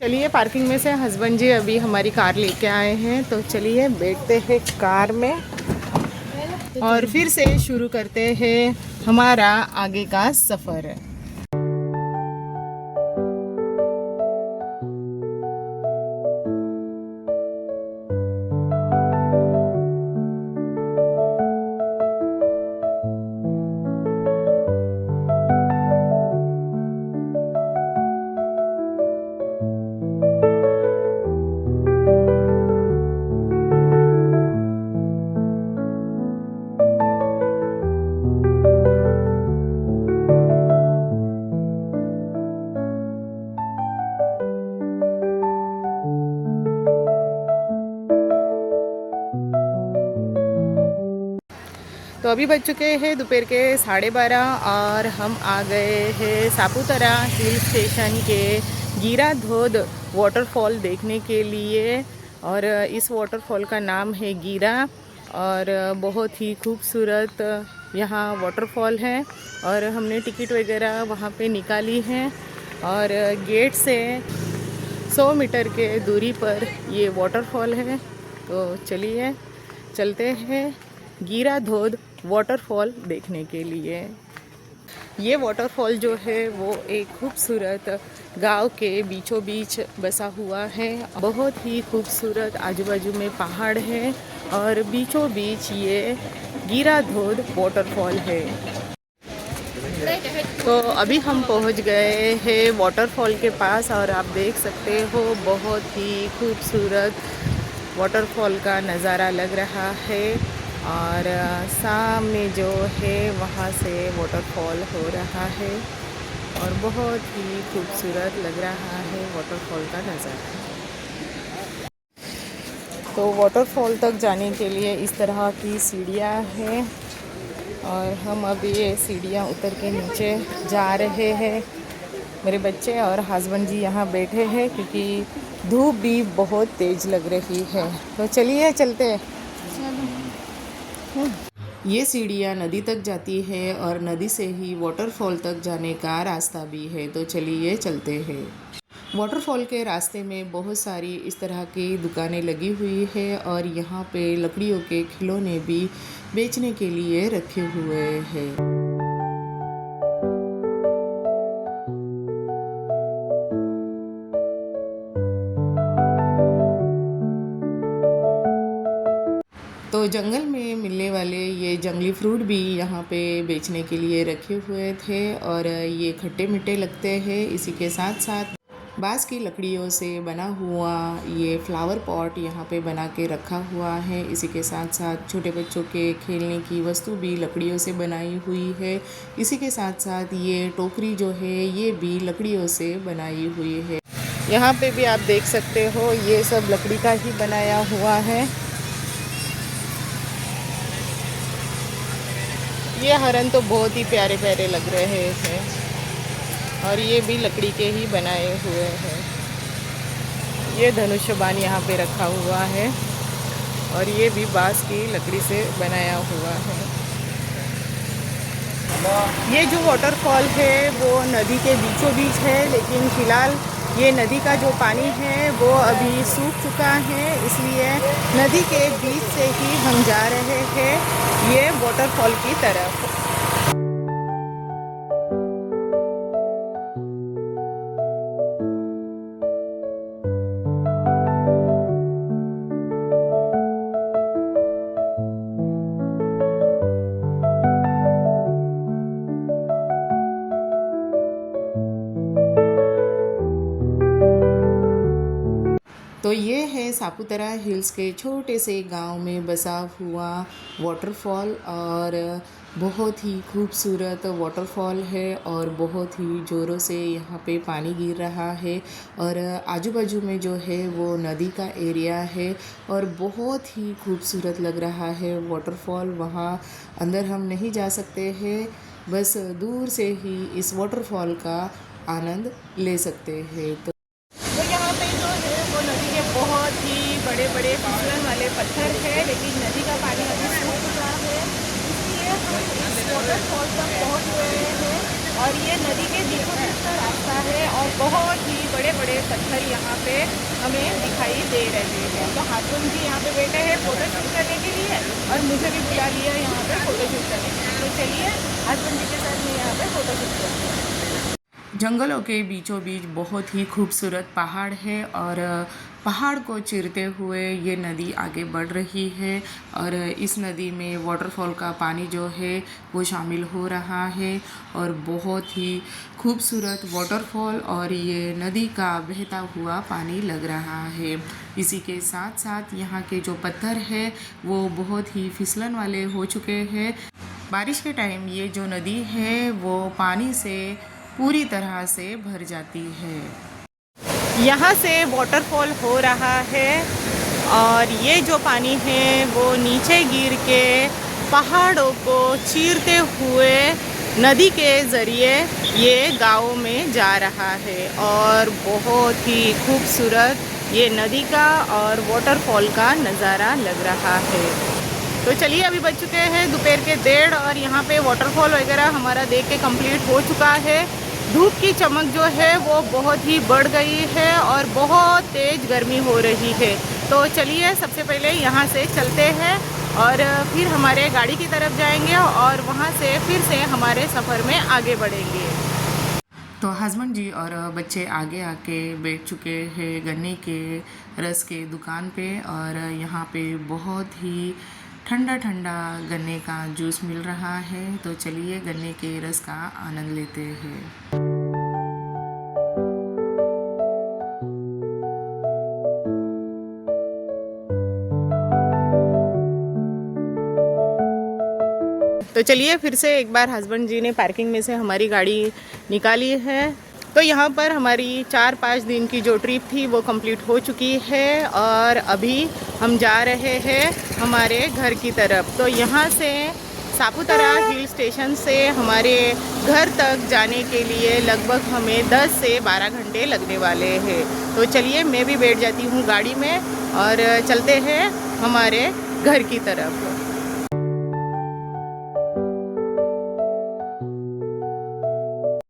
चलिए पार्किंग में से हस्बैंड जी अभी हमारी कार लेके आए हैं, तो चलिए बैठते हैं कार में और फिर से शुरू करते हैं हमारा आगे का सफ़र। तो अभी बज चुके हैं दोपहर के 12:30 और हम आ गए हैं सापुतारा हिल स्टेशन के गीरा धोध वाटरफॉल देखने के लिए। और इस वाटरफॉल का नाम है गीरा और बहुत ही खूबसूरत यहाँ वाटरफॉल है। और हमने टिकट वगैरह वहाँ पे निकाली है और गेट से 100 मीटर के दूरी पर ये वाटरफॉल है। तो चलिए चलते हैं गीरा धोध वाटरफॉल देखने के लिए। ये वाटरफॉल जो है वो एक खूबसूरत गांव के बीचों बीच बसा हुआ है। बहुत ही खूबसूरत आजू बाजू में पहाड़ है और बीचों बीच ये गीरा धोध वाटरफॉल है। तो अभी हम पहुंच गए हैं वाटरफॉल के पास और आप देख सकते हो बहुत ही खूबसूरत वाटरफॉल का नज़ारा लग रहा है। और सामने जो है वहाँ से वाटरफॉल हो रहा है और बहुत ही खूबसूरत लग रहा है वाटरफॉल का नज़ारा। तो वाटरफॉल तक जाने के लिए इस तरह की सीढ़ियाँ हैं और हम अभी ये सीढ़ियाँ उतर के नीचे जा रहे हैं। मेरे बच्चे और हस्बैंड जी यहाँ बैठे हैं क्योंकि धूप भी बहुत तेज़ लग रही है। तो चलिए चलते हैं। ये सीढ़ियाँ नदी तक जाती है और नदी से ही वाटरफॉल तक जाने का रास्ता भी है। तो चलिए चलते हैं। वाटरफॉल के रास्ते में बहुत सारी इस तरह की दुकानें लगी हुई है और यहाँ पे लकड़ियों के खिलौने भी बेचने के लिए रखे हुए हैं। तो जंगल में मिलने वाले ये जंगली फ्रूट भी यहाँ पे बेचने के लिए रखे हुए थे और ये खट्टे मीठे लगते हैं। इसी के साथ साथ बांस की लकड़ियों से बना हुआ ये फ्लावर पॉट यहाँ पे बना के रखा हुआ है। इसी के साथ साथ छोटे बच्चों के खेलने की वस्तु भी लकड़ियों से बनाई हुई है। इसी के साथ साथ ये टोकरी जो है ये भी लकड़ियों से बनाई हुई है। यहाँ पे भी आप देख सकते हो ये सब लकड़ी का ही बनाया हुआ है। ये हरन तो बहुत ही प्यारे प्यारे लग रहे हैं और ये भी लकड़ी के ही बनाए हुए हैं। ये धनुष्यबाण यहाँ पे रखा हुआ है और ये भी बांस की लकड़ी से बनाया हुआ है। ये जो वाटरफॉल है वो नदी के बीचों बीच है, लेकिन फ़िलहाल ये नदी का जो पानी है वो अभी सूख चुका है, इसलिए नदी के बीच से ही हम जा रहे हैं ये वाटरफॉल की तरफ। तो ये है सापुतारा हिल्स के छोटे से गांव में बसा हुआ वाटरफॉल और बहुत ही खूबसूरत वाटरफॉल है और बहुत ही ज़ोरों से यहाँ पे पानी गिर रहा है और आजू बाजू में जो है वो नदी का एरिया है और बहुत ही खूबसूरत लग रहा है वाटरफॉल। वहाँ अंदर हम नहीं जा सकते हैं, बस दूर से ही इस वाटरफॉल का आनंद ले सकते हैं। तो यहाँ पे जो है वो नदी के बहुत ही बड़े बड़े फिसलन वाले पत्थर है, लेकिन नदी का पानी अभी सूख चुका है, इसलिए हम इस वाटरफॉल तक पहुँच गए हैं। और ये नदी के बीचों बीच का रास्ता है और बहुत ही बड़े बड़े पत्थर यहाँ पे हमें दिखाई दे रहे हैं। तो हस्बैंड जी यहाँ पे बैठे हैं फ़ोटो शूट करने के लिए और मुझे भी बुला लिया यहाँ पे फ़ोटो शूट करने के लिए। तो चलिए हस्बैंड जी के साथ मैं यहाँ पे फ़ोटो शूट करती हूँ। जंगलों के बीचों बीच बहुत ही खूबसूरत पहाड़ है और पहाड़ को चीरते हुए ये नदी आगे बढ़ रही है और इस नदी में वाटरफॉल का पानी जो है वो शामिल हो रहा है और बहुत ही खूबसूरत वाटरफॉल और ये नदी का बहता हुआ पानी लग रहा है। इसी के साथ साथ यहाँ के जो पत्थर है वो बहुत ही फिसलन वाले हो चुके हैं। बारिश के टाइम ये जो नदी है वो पानी से पूरी तरह से भर जाती है। यहाँ से वाटरफॉल हो रहा है और ये जो पानी है वो नीचे गिर के पहाड़ों को चीरते हुए नदी के ज़रिए ये गाँव में जा रहा है और बहुत ही खूबसूरत ये नदी का और वाटरफॉल का नज़ारा लग रहा है। तो चलिए अभी बज चुके हैं दोपहर के 1:30 और यहाँ पे वाटरफॉल वगैरह हमारा देख के कंप्लीट हो चुका है। धूप की चमक जो है वो बहुत ही बढ़ गई है और बहुत तेज़ गर्मी हो रही है। तो चलिए सबसे पहले यहाँ से चलते हैं और फिर हमारे गाड़ी की तरफ जाएंगे और वहाँ से फिर से हमारे सफ़र में आगे बढ़ेंगे। तो हस्बैंड जी और बच्चे आगे आके बैठ चुके हैं गन्ने के रस के दुकान पे और यहाँ पे बहुत ही ठंडा ठंडा गन्ने का जूस मिल रहा है। तो चलिए गन्ने के रस का आनंद लेते हैं। तो चलिए फिर से एक बार हस्बैंड जी ने पार्किंग में से हमारी गाड़ी निकाली है। तो यहाँ पर हमारी 4-5 दिन की जो ट्रिप थी वो कंप्लीट हो चुकी है और अभी हम जा रहे हैं हमारे घर की तरफ। तो यहाँ से सापुतारा हिल स्टेशन से हमारे घर तक जाने के लिए लगभग हमें 10 से 12 घंटे लगने वाले हैं। तो चलिए मैं भी बैठ जाती हूँ गाड़ी में और चलते हैं हमारे घर की तरफ।